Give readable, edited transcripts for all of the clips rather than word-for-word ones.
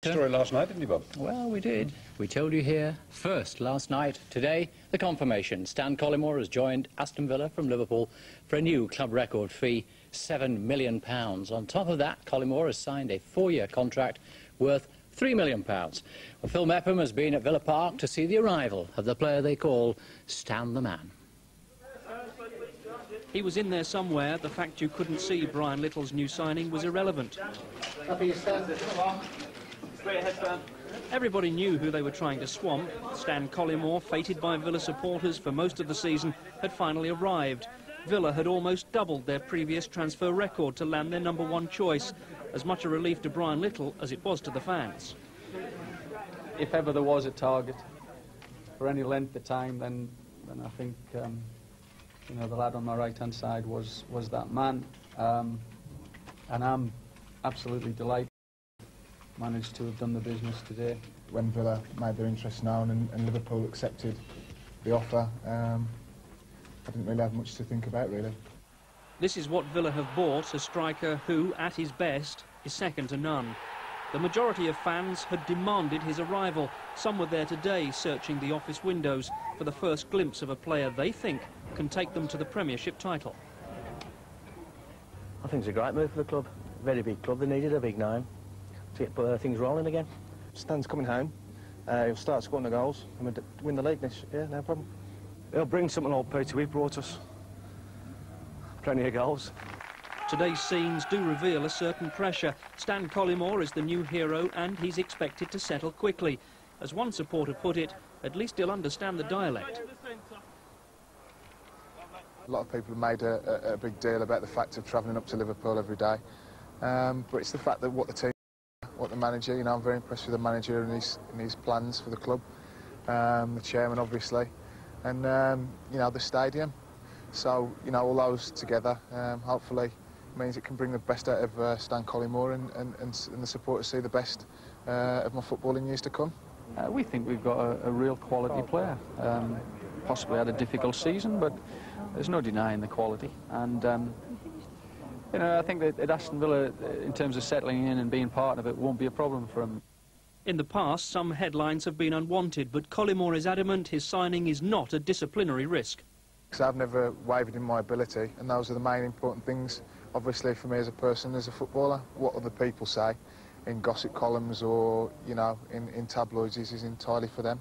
Story last night, didn't you, Bob? Well, we did. We told you here first last night. Today, the confirmation. Stan Collymore has joined Aston Villa from Liverpool for a new club record fee, £7 million. On top of that, Collymore has signed a 4-year contract worth £3 million. Well, Phil Mepham has been at Villa Park to see the arrival of the player they call Stan the Man. He was in there somewhere. The fact you couldn't see Brian Little's new signing was irrelevant. Everybody knew who they were trying to swamp. Stan Collymore, fated by Villa supporters for most of the season, had finally arrived. Villa had almost doubled their previous transfer record to land their #1 choice. As much a relief to Brian Little as it was to the fans. If ever there was a target for any length of time, then I think you know, the lad on my right-hand side was that man, and I'm absolutely delighted managed to have done the business today. When Villa made their interest known and Liverpool accepted the offer, I didn't really have much to think about, really. This is what Villa have bought, a striker who, at his best, is second to none. The majority of fans had demanded his arrival. Some were there today searching the office windows for the first glimpse of a player they think can take them to the Premiership title. I think it's a great move for the club. Very big club. They needed a big name to get things rolling again. Stan's coming home. He'll start scoring the goals and we'll win the league this year, no problem. He'll bring something old Peter. We've brought us plenty of goals. Today's scenes do reveal a certain pressure. Stan Collymore is the new hero and he's expected to settle quickly. As one supporter put it, at least he'll understand the dialect. A lot of people have made a big deal about the fact of travelling up to Liverpool every day, but it's the fact that what the manager, you know, I'm very impressed with the manager and his plans for the club, the chairman obviously, and you know, the stadium. So, you know, all those together, hopefully means it can bring the best out of Stan Collymore and the supporters see the best of my football in years to come. We think we've got a real quality player. Possibly had a difficult season, but there's no denying the quality. And you know, I think that at Aston Villa, in terms of settling in and being part of it, won't be a problem for him. In the past, some headlines have been unwanted, but Collymore is adamant his signing is not a disciplinary risk. Because I've never wavered in my ability, and those are the main important things, obviously, for me as a person, as a footballer. What other people say in gossip columns or, you know, in tabloids is entirely for them.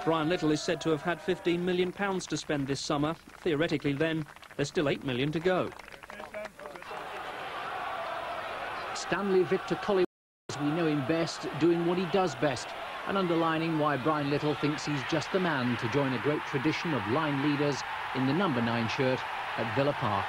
Brian Little is said to have had £15 million to spend this summer. Theoretically, then, there's still £8 million to go. Stanley Victor Collymore, as we know him best, doing what he does best, and underlining why Brian Little thinks he's just the man to join a great tradition of line leaders in the #9 shirt at Villa Park.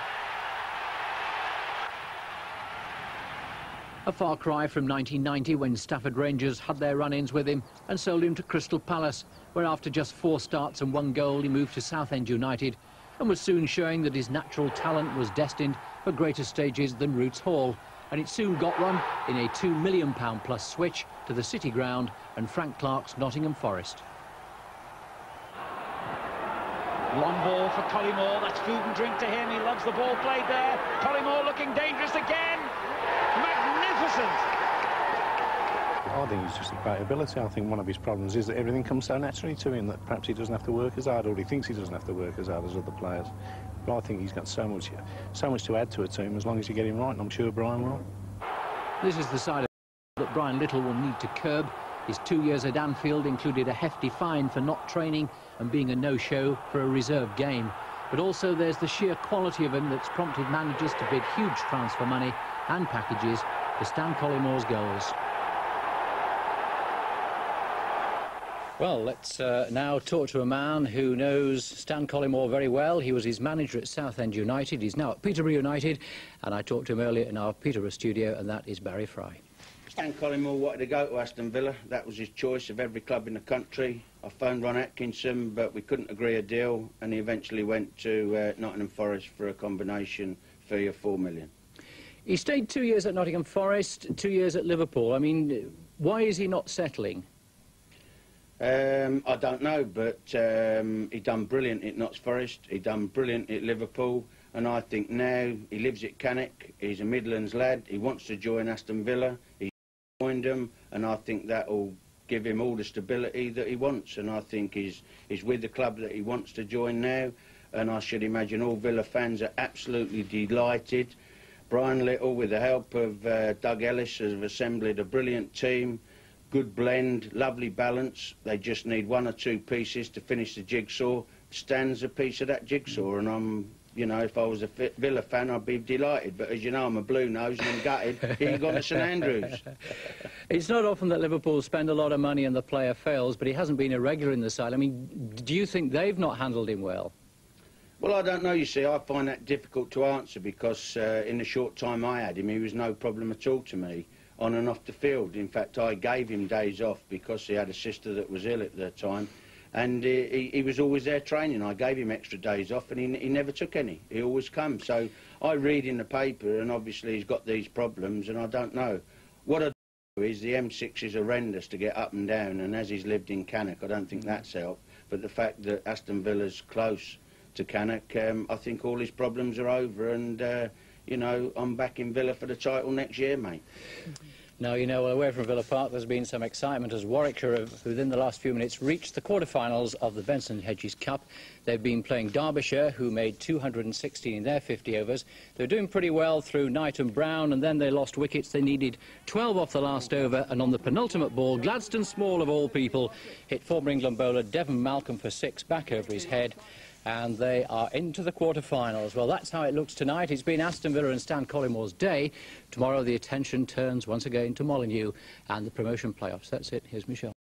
A far cry from 1990, when Stafford Rangers had their run-ins with him and sold him to Crystal Palace, where after just 4 starts and 1 goal he moved to Southend United and was soon showing that his natural talent was destined for greater stages than Roots Hall. And it soon got one in a £2 million plus switch to the City Ground and Frank Clark's Nottingham Forest. Long ball for Collymore, that's food and drink to him, he loves the ball played there. Collymore looking dangerous again, magnificent! I think he's just a great ability. I think one of his problems is that everything comes so naturally to him that perhaps he doesn't have to work as hard, or he thinks he doesn't have to work as hard as other players. But I think he's got so much to add to a team as long as you get him right, and I'm sure Brian will. This is the side of that Brian Little will need to curb. His 2 years at Anfield included a hefty fine for not training and being a no-show for a reserve game. But also there's the sheer quality of him that's prompted managers to bid huge transfer money and packages for Stan Collymore's goals. Well, let's now talk to a man who knows Stan Collymore very well. He was his manager at Southend United. He's now at Peterborough United, and I talked to him earlier in our Peterborough studio, and that is Barry Fry. Stan Collymore wanted to go to Aston Villa. That was his choice of every club in the country. I phoned Ron Atkinson, but we couldn't agree a deal, and he eventually went to Nottingham Forest for a combination fee of £4 million. He stayed 2 years at Nottingham Forest, 2 years at Liverpool. I mean, why is he not settling? I don't know, but he done brilliant at Notts Forest, he done brilliant at Liverpool, and I think now he lives at Cannock, he's a Midlands lad, he wants to join Aston Villa, he joined them, and I think that will give him all the stability that he wants, and I think he's with the club that he wants to join now, and I should imagine all Villa fans are absolutely delighted. Brian Little, with the help of Doug Ellis, have assembled a brilliant team, good blend, lovely balance. They just need one or two pieces to finish the jigsaw. Stan's a piece of that jigsaw, and I'm, you know, if I was a Villa fan, I'd be delighted. But as you know, I'm a blue nose and I'm gutted. Here you got to St Andrews. It's not often that Liverpool spend a lot of money and the player fails, but he hasn't been a regular in the side. I mean, do you think they've not handled him well? Well, I don't know, you see. I find that difficult to answer because in the short time I had him, he was no problem at all to me, on and off the field. In fact, I gave him days off because he had a sister that was ill at the time, and he was always there training. I gave him extra days off, and he never took any. He always come. So I read in the paper, and obviously he's got these problems, and I don't know. What I do is the M6 is horrendous to get up and down, and as he's lived in Cannock, I don't think that's helped. But the fact that Aston Villa's close to Cannock, I think all his problems are over, and you know, I'm back in Villa for the title next year, mate. Now, you know, away from Villa Park, there's been some excitement as Warwickshire have, within the last few minutes, reached the quarter-finals of the Benson Hedges Cup. They've been playing Derbyshire, who made 216 in their 50 overs. They're doing pretty well through Knight and Brown, and then they lost wickets. They needed 12 off the last over, and on the penultimate ball, Gladstone Small, of all people, hit former England bowler Devon Malcolm for 6 back over his head. And they are into the quarter-finals. Well, that's how it looks tonight. It's been Aston Villa and Stan Collymore's day. Tomorrow the attention turns once again to Molineux and the promotion playoffs. That's it. Here's Michelle.